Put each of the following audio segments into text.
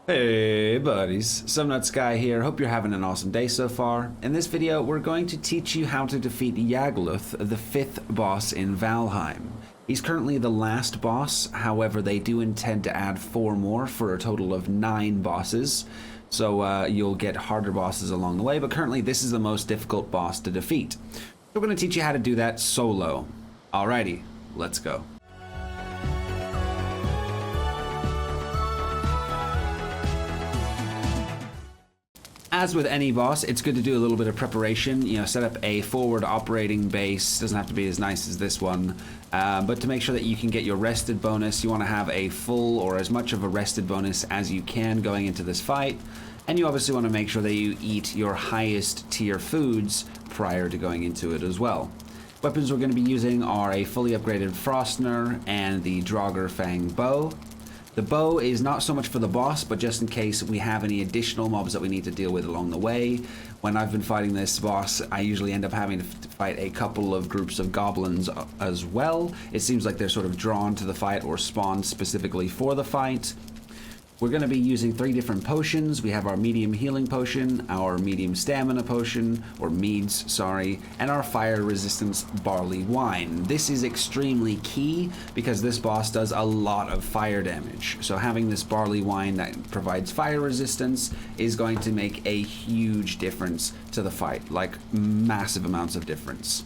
Hey buddies, SomeNutzGuy here. Hope you're having an awesome day so far. In this video, we're going to teach you how to defeat Yagluth, the 5th boss in Valheim. He's currently the last boss, however they do intend to add 4 more for a total of 9 bosses. So you'll get harder bosses along the way, but currently this is the most difficult boss to defeat. We're going to teach you how to do that solo. Alrighty, let's go. As with any boss, it's good to do a little bit of preparation, set up a forward operating base. Doesn't have to be as nice as this one, but to make sure that you can get your rested bonus, you want to have a full or as much of a rested bonus as you can going into this fight. And you obviously want to make sure that you eat your highest tier foods prior to going into it as well. Weapons we're going to be using are a fully upgraded Frostner and the Draugr Fang bow. The bow is not so much for the boss, but just in case we have any additional mobs that we need to deal with along the way. When I've been fighting this boss, I usually end up having to fight a couple of groups of goblins as well. It seems like they're sort of drawn to the fight or spawned specifically for the fight. We're going to be using 3 different potions. We have our medium healing potion, our medium stamina potion, or meads, sorry, and our fire resistance barley wine. This is extremely key because this boss does a lot of fire damage. So having this barley wine that provides fire resistance is going to make a huge difference to the fight, like massive amounts of difference.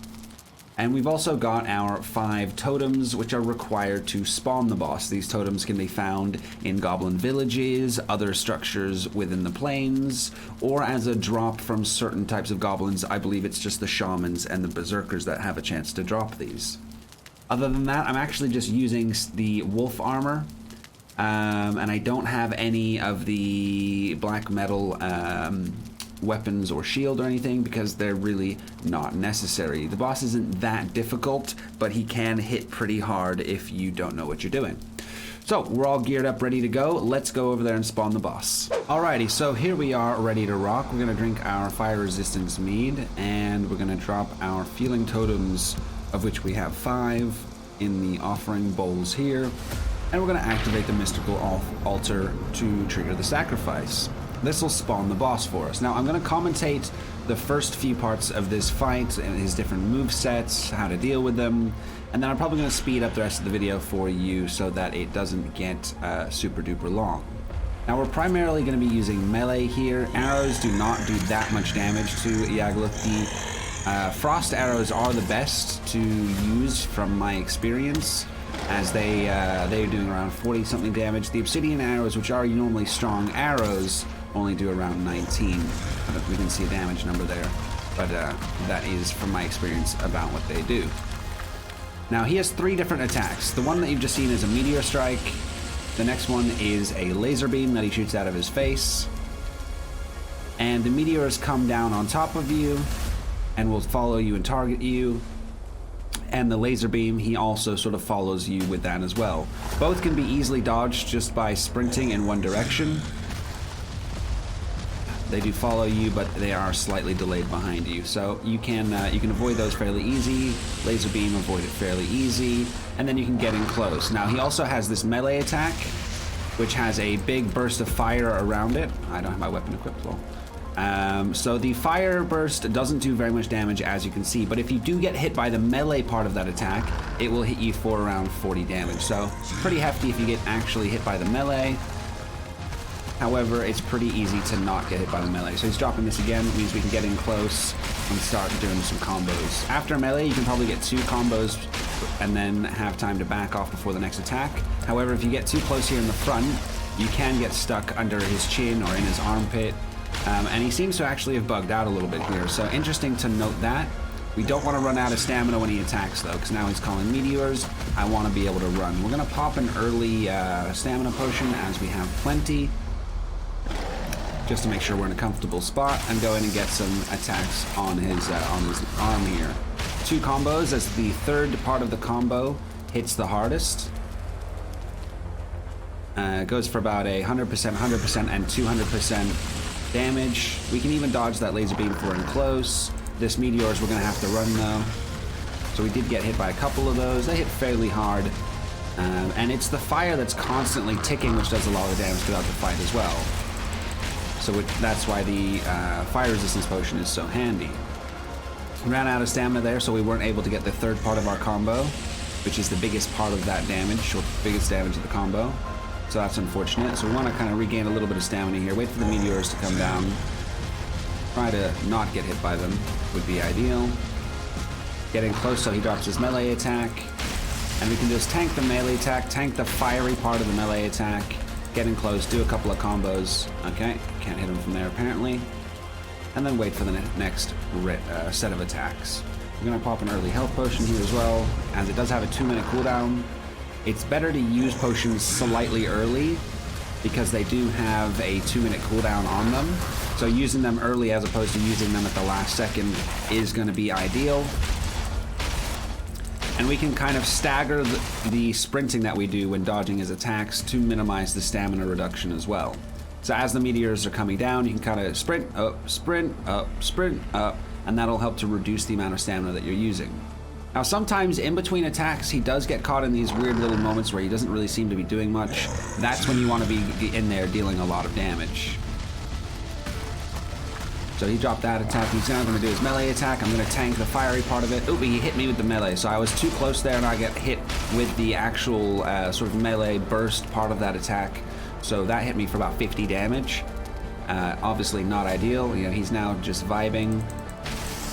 And we've also got our 5 totems, which are required to spawn the boss. These totems can be found in goblin villages, other structures within the plains, or as a drop from certain types of goblins. I believe it's just the shamans and the berserkers that have a chance to drop these. Other than that, I'm actually just using the wolf armor, and I don't have any of the black metal weapons or shield or anything because they're really not necessary. The boss isn't that difficult, but he can hit pretty hard if you don't know what you're doing. So we're all geared up, ready to go. Let's go over there and spawn the boss. Alrighty, so here we are ready to rock. We're gonna drink our fire resistance mead and we're gonna drop our feeling totems, of which we have 5 in the offering bowls here. And we're gonna activate the mystical altar to trigger the sacrifice. This will spawn the boss for us. Now I'm going to commentate the first few parts of this fight and his different move sets, how to deal with them, and then I'm probably going to speed up the rest of the video for you so that it doesn't get super duper long. Now we're primarily going to be using melee here. Arrows do not do that much damage to Yagluth. The frost arrows are the best to use from my experience, as they're doing around 40 something damage. The obsidian arrows, which are normally strong arrows, only do around 19. I don't know if we can see a damage number there, but that is from my experience about what they do. Now he has 3 different attacks. The one that you've just seen is a meteor strike. The next one is a laser beam that he shoots out of his face. And the meteors come down on top of you and will follow you and target you. And the laser beam, he also sort of follows you with that as well. Both can be easily dodged just by sprinting in one direction. They do follow you, but they are slightly delayed behind you. So you can avoid those fairly easy. Laser beam, avoid it fairly easy. And then you can get in close. Now he also has this melee attack, which has a big burst of fire around it. I don't have my weapon equipped though. So the fire burst doesn't do very much damage, as you can see, but if you do get hit by the melee part of that attack, it will hit you for around 40 damage. So pretty hefty if you get actually hit by the melee. However, it's pretty easy to not get hit by the melee. So he's dropping this again. It means we can get in close and start doing some combos. After melee, you can probably get 2 combos and then have time to back off before the next attack. However, if you get too close here in the front, you can get stuck under his chin or in his armpit. And he seems to actually have bugged out a little bit here. So interesting to note that. We don't want to run out of stamina when he attacks though, because now he's calling meteors. I want to be able to run. We're going to pop an early stamina potion as we have plenty, just to make sure we're in a comfortable spot, and go in and get some attacks on his arm here. 2 combos, as the 3rd part of the combo hits the hardest. It goes for about 100%, 100%, and 200% damage. We can even dodge that laser beam if we're in close. This meteors we're going to have to run though. So we did get hit by a couple of those. They hit fairly hard. And it's the fire that's constantly ticking, which does a lot of damage throughout the fight as well. So that's why the fire resistance potion is so handy. Ran out of stamina there, so we weren't able to get the third part of our combo, which is the biggest part of that damage, or biggest damage of the combo. So that's unfortunate. So we want to kind of regain a little bit of stamina here. Wait for the meteors to come down. Try to not get hit by them would be ideal. Getting close so he drops his melee attack. And we can just tank the melee attack, tank the fiery part of the melee attack. Getting close, do a couple of combos. Okay, can't hit him from there apparently. And then wait for the next set of attacks. We're going to pop an early health potion here as well, as it does have a 2-minute cooldown. It's better to use potions slightly early because they do have a 2-minute cooldown on them. So using them early as opposed to using them at the last second is going to be ideal. And we can kind of stagger the sprinting that we do when dodging his attacks to minimize the stamina reduction as well. So as the meteors are coming down, you can kind of sprint up, sprint up, sprint up, and that'll help to reduce the amount of stamina that you're using. Now sometimes in between attacks, he does get caught in these weird little moments where he doesn't really seem to be doing much. That's when you want to be in there dealing a lot of damage. So he dropped that attack. He's now going to do his melee attack. I'm going to tank the fiery part of it. Ooh, he hit me with the melee. So I was too close there and I get hit with the actual sort of melee burst part of that attack. So that hit me for about 50 damage. Obviously not ideal. You know, he's now just vibing.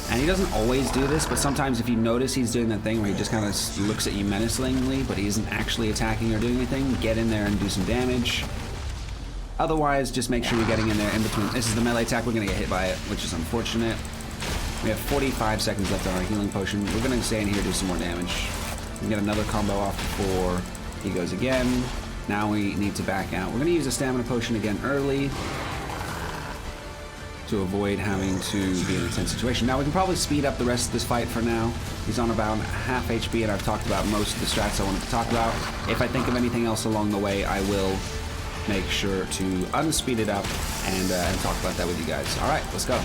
And he doesn't always do this, but sometimes if you notice he's doing that thing where he just kind of looks at you menacingly, but he isn't actually attacking or doing anything, get in there and do some damage. Otherwise, just make sure you're getting in there in between. This is the melee attack. We're going to get hit by it, which is unfortunate. We have 45 seconds left on our healing potion. We're going to stay in here and do some more damage. We can get another combo off before he goes again. Now we need to back out. We're going to use a stamina potion again early to avoid having to be in a tense situation. Now we can probably speed up the rest of this fight for now. He's on about half HP, and I've talked about most of the strats I wanted to talk about. If I think of anything else along the way, I will make sure to unspeed it up and talk about that with you guys. All right, let's go.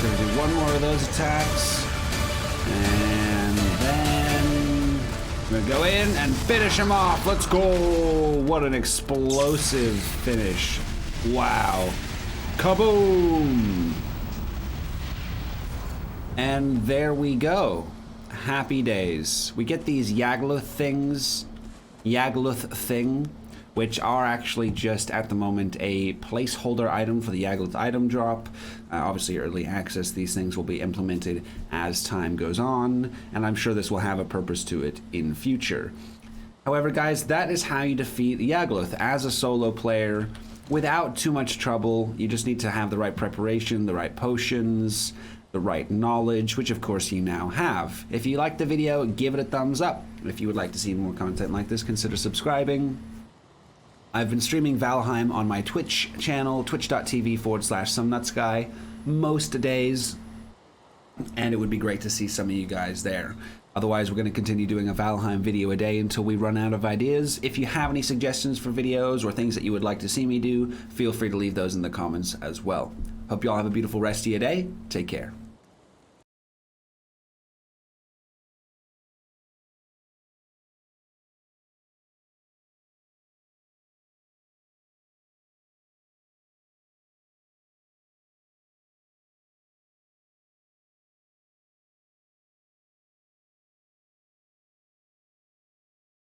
Gonna do one more of those attacks, and then we're gonna go in and finish him off. Let's go! What an explosive finish! Wow! Kaboom! And there we go. Happy days. We get these Yagluth thing, which are actually just at the moment a placeholder item for the Yagluth item drop. Obviously early access, these things will be implemented as time goes on, and I'm sure this will have a purpose to it in future. However, guys, that is how you defeat Yagluth as a solo player without too much trouble. You just need to have the right preparation, the right potions, the right knowledge, which of course you now have. If you liked the video, give it a thumbs up. If you would like to see more content like this, consider subscribing. I've been streaming Valheim on my Twitch channel, twitch.tv/SomeNutzGuy, most days, and it would be great to see some of you guys there. Otherwise, we're going to continue doing a Valheim video a day until we run out of ideas. If you have any suggestions for videos or things that you would like to see me do, feel free to leave those in the comments as well. Hope you all have a beautiful rest of your day. Take care.